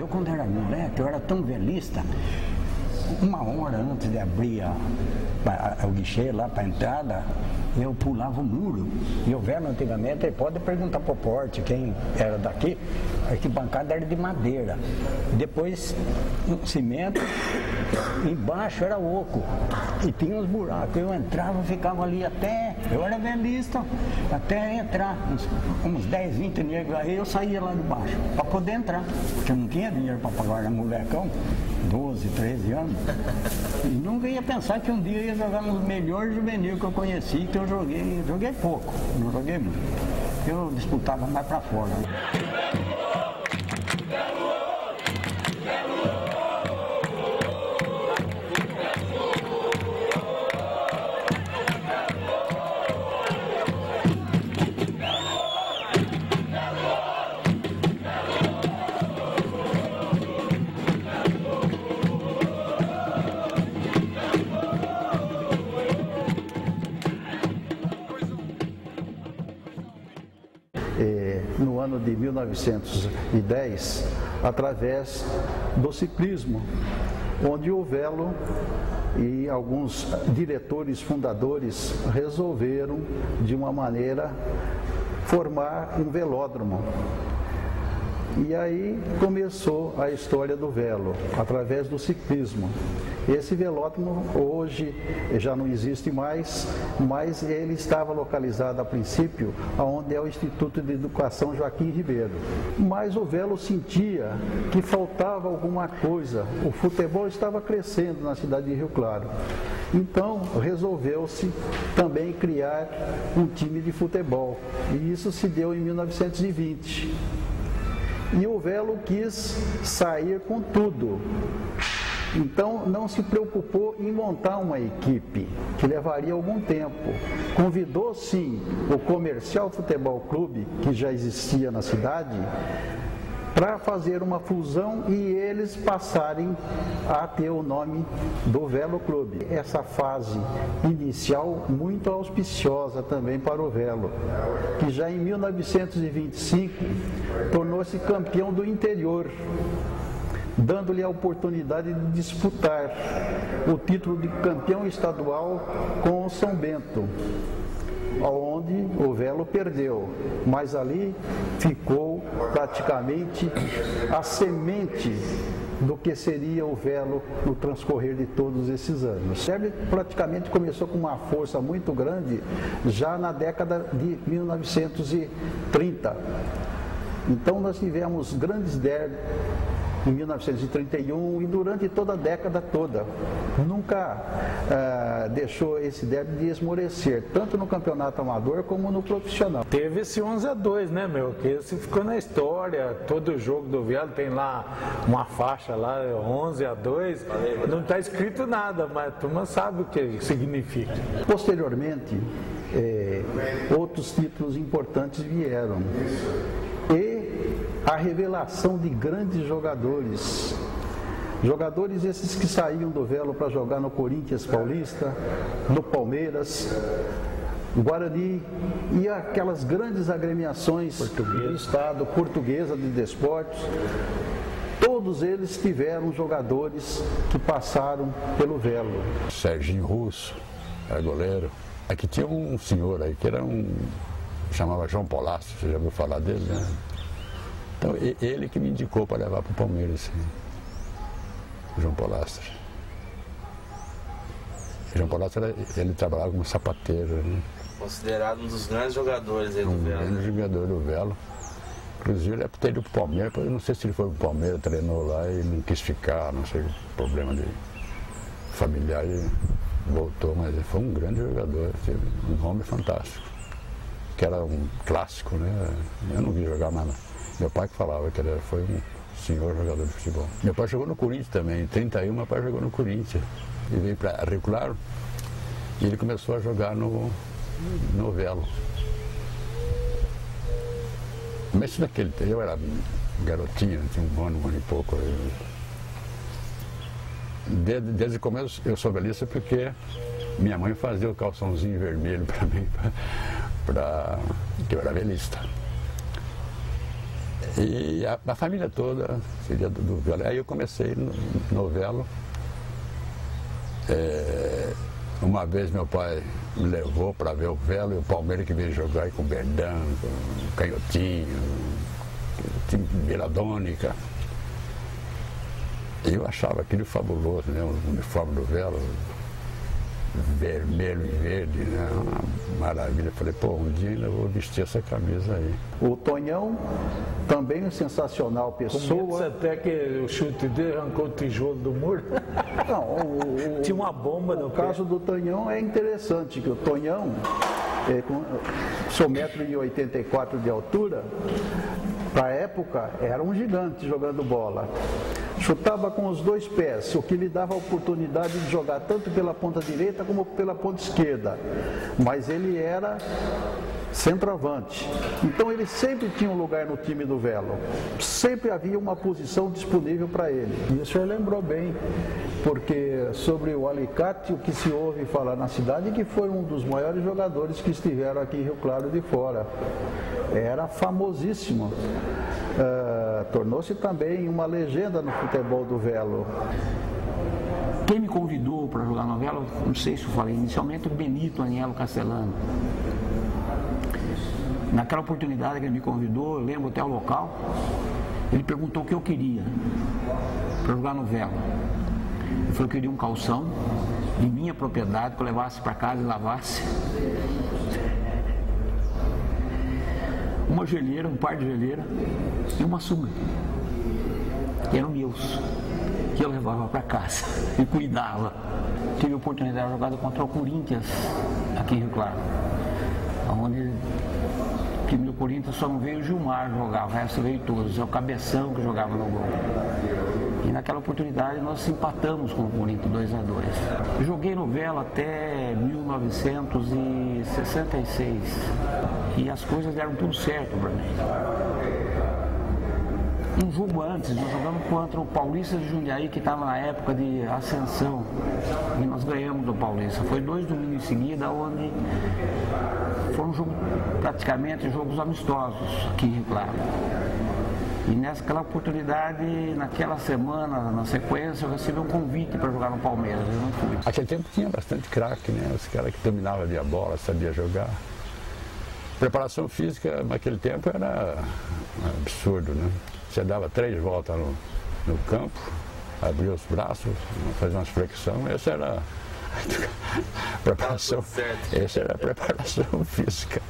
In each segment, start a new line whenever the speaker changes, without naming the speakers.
quando era moleque, eu era tão velista, uma hora antes de abrir o guichê lá para a entrada, eu pulava o muro. E o Velo antigamente, pode perguntar para o porte, quem era daqui, a arquibancada era de madeira. Depois, cimento, embaixo era oco. E tinha uns buracos. Eu entrava, ficava ali até, eu era velista, até entrar, uns 10, 20 negros. Aí eu saía lá de baixo, para poder entrar. Porque eu não tinha dinheiro para pagar, era molecão, 12, 13 anos. E nunca ia pensar que um dia eu ia jogar nos melhores juvenil que eu conheci, que eu joguei pouco, não joguei muito. Eu disputava mais para fora.
No ano de 1910, através do ciclismo, onde o Velo e alguns diretores fundadores resolveram, de uma maneira, formar um velódromo. E aí começou a história do Velo, através do ciclismo. Esse velódromo hoje já não existe mais, mas ele estava localizado a princípio onde é o Instituto de Educação Joaquim Ribeiro. Mas o Velo sentia que faltava alguma coisa, o futebol estava crescendo na cidade de Rio Claro. Então resolveu-se também criar um time de futebol, e isso se deu em 1920. E o Velo quis sair com tudo. Então não se preocupou em montar uma equipe, que levaria algum tempo. Convidou sim o Comercial Futebol Clube, que já existia na cidade, para fazer uma fusão e eles passarem a ter o nome do Velo Clube. Essa fase inicial muito auspiciosa também para o Velo, que já em 1925 tornou-se campeão do interior, dando-lhe a oportunidade de disputar o título de campeão estadual com o São Bento, onde o Velo perdeu, mas ali ficou praticamente a semente do que seria o Velo no transcorrer de todos esses anos. Ele praticamente começou com uma força muito grande já na década de 1930. Então nós tivemos grandes derbys em 1931 e durante toda a década toda. Nunca deixou esse derby de esmorecer, tanto no campeonato amador como no profissional.
Teve esse 11-2, né, meu? Que esse ficou na história. Todo jogo do Velo tem lá uma faixa lá, 11-2. Não está escrito nada, mas a turma sabe o que significa.
Posteriormente, outros títulos importantes vieram. E a revelação de grandes jogadores. Jogadores esses que saíam do Velo para jogar no Corinthians Paulista, no Palmeiras, Guarani e aquelas grandes agremiações do estado, Portuguesa de Desportos. Todos eles tiveram jogadores que passaram pelo Velo.
Serginho Russo, era goleiro. Aqui tinha um senhor aí que era chamava João Polastro, você já ouviu falar dele, né? Então, ele que me indicou para levar para o Palmeiras, assim, João Polastro. João Polastro, ele trabalhava como sapateiro, né?
Considerado um dos grandes jogadores aí do Velo.
Um grande jogador do Velo. Inclusive, ele ter ido para o Palmeiras, eu não sei se ele foi para o Palmeiras, treinou lá e não quis ficar, não sei, problema de familiar, e voltou, mas ele foi um grande jogador, um homem fantástico. Que era um clássico, né? Eu não vi jogar nada. Meu pai que falava que ele foi um senhor jogador de futebol. Meu pai jogou no Corinthians também. Em 31, meu pai jogou no Corinthians. Ele veio para Rio Claro e ele começou a jogar no Velo. Mas naquele tempo, eu era garotinho, tinha um ano e pouco. Desde o começo eu sou velista porque minha mãe fazia o calçãozinho vermelho para mim, que eu era velista. E a família toda seria do Velo. Aí eu comecei no Velo. Uma vez meu pai me levou para ver o Velo e o Palmeiras que veio jogar aí com o Berdão, com o Canhotinho, o time de Viladônica. E eu achava aquilo fabuloso, né? O uniforme do Velo, vermelho e verde, né? Uma maravilha. Eu falei, pô, um dia ainda vou vestir essa camisa aí.
O Tonhão, também um sensacional pessoa.
Até que o chute dele arrancou o tijolo do muro.
Não,
tinha uma bomba no pé.
O caso do Tonhão é interessante, que o Tonhão, com seu 1,84 m de altura, para a época era um gigante jogando bola. Chutava com os dois pés, o que lhe dava a oportunidade de jogar tanto pela ponta direita como pela ponta esquerda. Mas ele era centroavante. Então ele sempre tinha um lugar no time do Velo. Sempre havia uma posição disponível para ele. E o senhor lembrou bem, porque sobre o Alicate, o que se ouve falar na cidade é que foi um dos maiores jogadores que estiveram aqui em Rio Claro de Fora. Era famosíssimo. Tornou-se também uma legenda no futebol do Velo.
Quem me convidou para jogar no Velo, não sei se eu falei inicialmente, o Benito Anielo Castellano. Naquela oportunidade que ele me convidou, eu lembro até o local, ele perguntou o que eu queria para jogar no Velo. Ele falou que eu queria um calção de minha propriedade, que eu levasse para casa e lavasse. Uma geleira, um par de geleira e uma sunga, que eram meus, que eu levava para casa e cuidava. Tive a oportunidade de jogar contra o Corinthians, aqui em Rio Claro, onde o time do Corinthians só não veio o Gilmar jogar, o resto veio todos, é o Cabeção que jogava no gol. E naquela oportunidade nós empatamos com o Corinthians 2-2. Joguei no Velo até 1966 e as coisas deram tudo certo para mim. Um jogo antes, nós jogamos contra o Paulista de Jundiaí, que estava na época de ascensão, e nós ganhamos do Paulista. Foi 2 domingos em seguida, onde foram praticamente jogos amistosos aqui em Rio Claro. E naquela oportunidade, naquela semana, na sequência, eu recebi um convite para jogar no Palmeiras, eu não fui.
Aquele tempo tinha bastante craque, né? Os caras que dominavam a bola, sabia jogar. Preparação física naquele tempo era absurdo, né? Você dava 3 voltas no campo, abria os braços, fazia umas flexões, essa era a preparação, essa era a preparação física.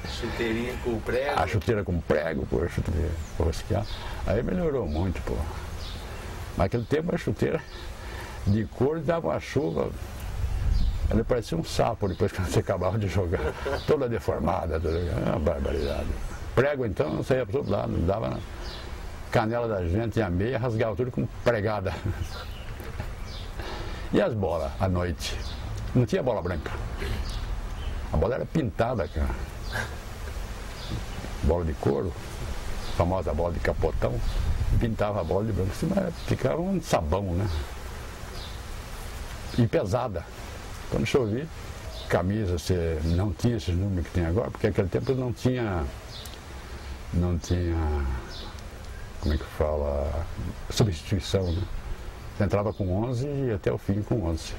Chuteirinha com prego.
A chuteira com prego, pô, a chuteira rosquear. Aí melhorou muito, pô. Mas naquele tempo a chuteira de couro dava uma chuva. Ela parecia um sapo depois que você acabava de jogar. Toda deformada, uma barbaridade. Prego então, não saía para todo lado, dava na canela da gente e a meia, rasgava tudo com pregada. E as bolas à noite? Não tinha bola branca. A bola era pintada, cara. Bola de couro, a famosa bola de capotão, pintava a bola de branco, mas ficava um sabão, né? E pesada. Quando chovia, camisa, você não tinha esses números que tem agora, porque naquele tempo não tinha, como é que fala, substituição, né? Você entrava com 11 e ia até o fim com 11.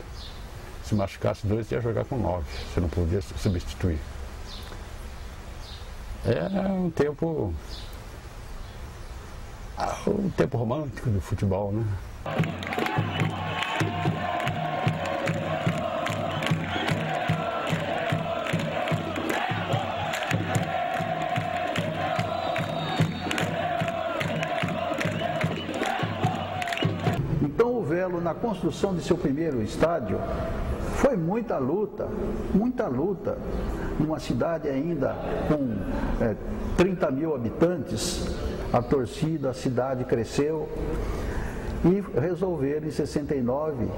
Se machucasse 2, ia jogar com 9, você não podia substituir. Era um tempo romântico do futebol, né?
Então o Velo, na construção de seu primeiro estádio, foi muita luta, numa cidade ainda com 30 mil habitantes, a torcida, a cidade cresceu e resolveram em 69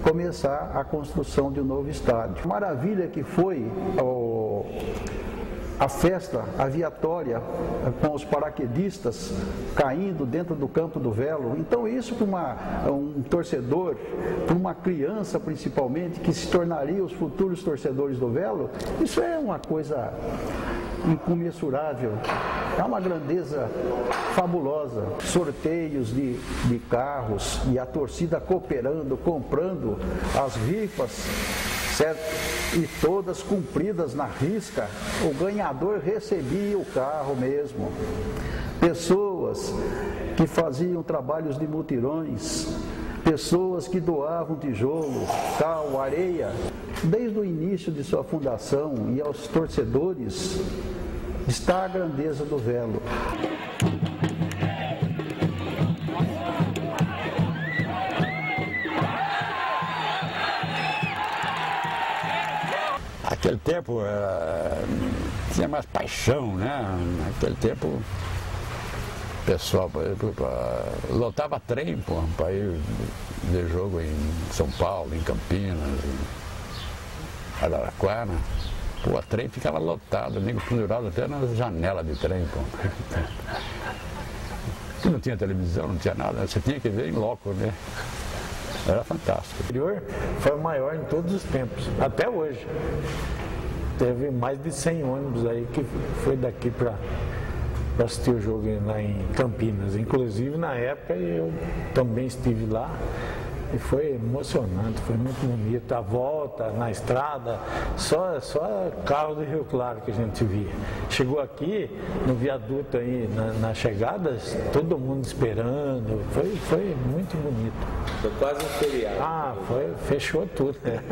começar a construção de um novo estádio. Maravilha que foi a festa aviatória com os paraquedistas caindo dentro do campo do Velo. Então isso para um torcedor, para uma criança principalmente, que se tornaria os futuros torcedores do Velo, isso é uma coisa incomensurável. É uma grandeza fabulosa. Sorteios de carros e a torcida cooperando, comprando as rifas, certo? E todas cumpridas na risca. O ganhador recebia o carro mesmo. Pessoas que faziam trabalhos de mutirões, pessoas que doavam tijolo, cal, areia. Desde o início de sua fundação e aos torcedores, está a grandeza do Velo.
Naquele tempo tinha mais paixão, né? Naquele tempo o pessoal lotava trem para ir ver jogo em São Paulo, em Campinas, em Araraquara. Pô, a trem ficava lotado, nego pendurado até na janela de trem. Pô. Porque não tinha televisão, não tinha nada, você tinha que ver em loco, né? Era fantástico.
O interior foi o maior em todos os tempos, até hoje. Teve mais de 100 ônibus aí que foi daqui para assistir o jogo lá em Campinas. Inclusive, na época, eu também estive lá. E foi emocionante, foi muito bonito. A volta na estrada, só carro do Rio Claro que a gente via. Chegou aqui, no viaduto aí, nas chegadas, todo mundo esperando. Foi muito bonito.
Foi quase um feriado.
Ah, fechou tudo. Né?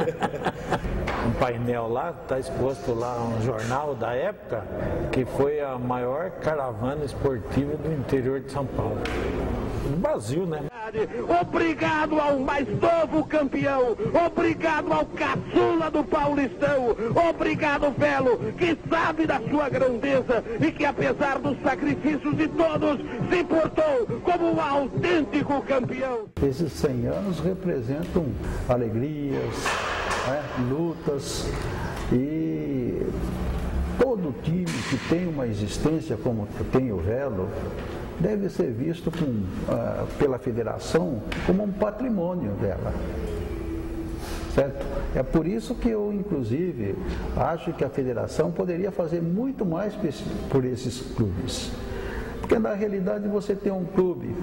Um painel lá, está exposto lá um jornal da época, que foi a maior caravana esportiva do interior de São Paulo. No Brasil, né?
Obrigado ao mais novo campeão, obrigado ao caçula do Paulistão, obrigado Velo, que sabe da sua grandeza e que apesar dos sacrifícios de todos, se portou como um autêntico campeão.
Esses 100 anos representam alegrias, né, lutas, e todo time que tem uma existência como tem o Velo deve ser visto pela federação como um patrimônio dela, certo? É por isso que eu, inclusive, acho que a federação poderia fazer muito mais por esses clubes. Porque, na realidade, você tem um clube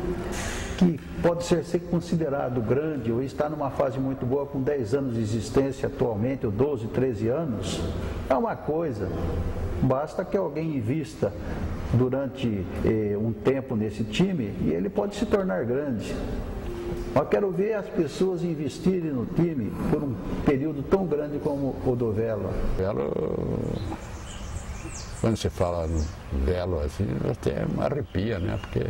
que pode ser considerado grande ou está numa fase muito boa com 10 anos de existência atualmente, ou 12, 13 anos, é uma coisa. Basta que alguém invista durante um tempo nesse time e ele pode se tornar grande. Eu quero ver as pessoas investirem no time por um período tão grande como o do Velo.
Quando você fala no Velo, assim, até arrepia, né? Porque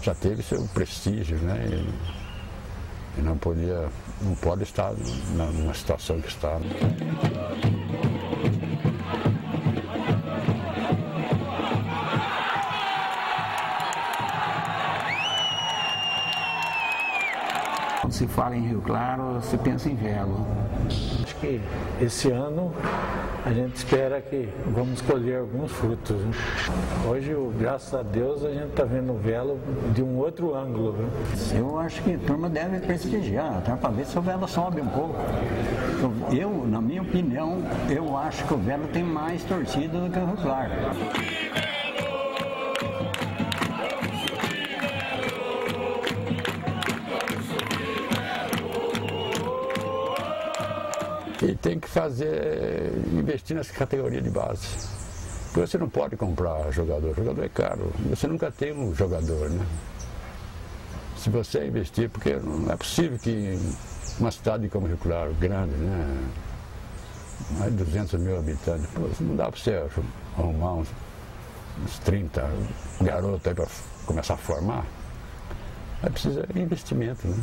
já teve seu prestígio, né? E não pode estar numa situação que está.
Quando se fala em Rio Claro, se pensa em Velo.
Acho que esse ano a gente espera que vamos colher alguns frutos. Né? Hoje, graças a Deus, a gente está vendo o Velo de um outro ângulo. Viu?
Eu acho que a turma deve prestigiar, até para ver se o Velo sobe um pouco. Eu, na minha opinião, eu acho que o Velo tem mais torcida do que o Rio Claro.
E tem que investir nessa categoria de base. Porque você não pode comprar jogador é caro. Você nunca tem um jogador, né? Se você investir, porque não é possível que uma cidade como Rio Claro, grande, né? Mais de 200 mil habitantes, pô, não dá para você arrumar uns 30 garotos aí para começar a formar. Aí precisa de investimento, né?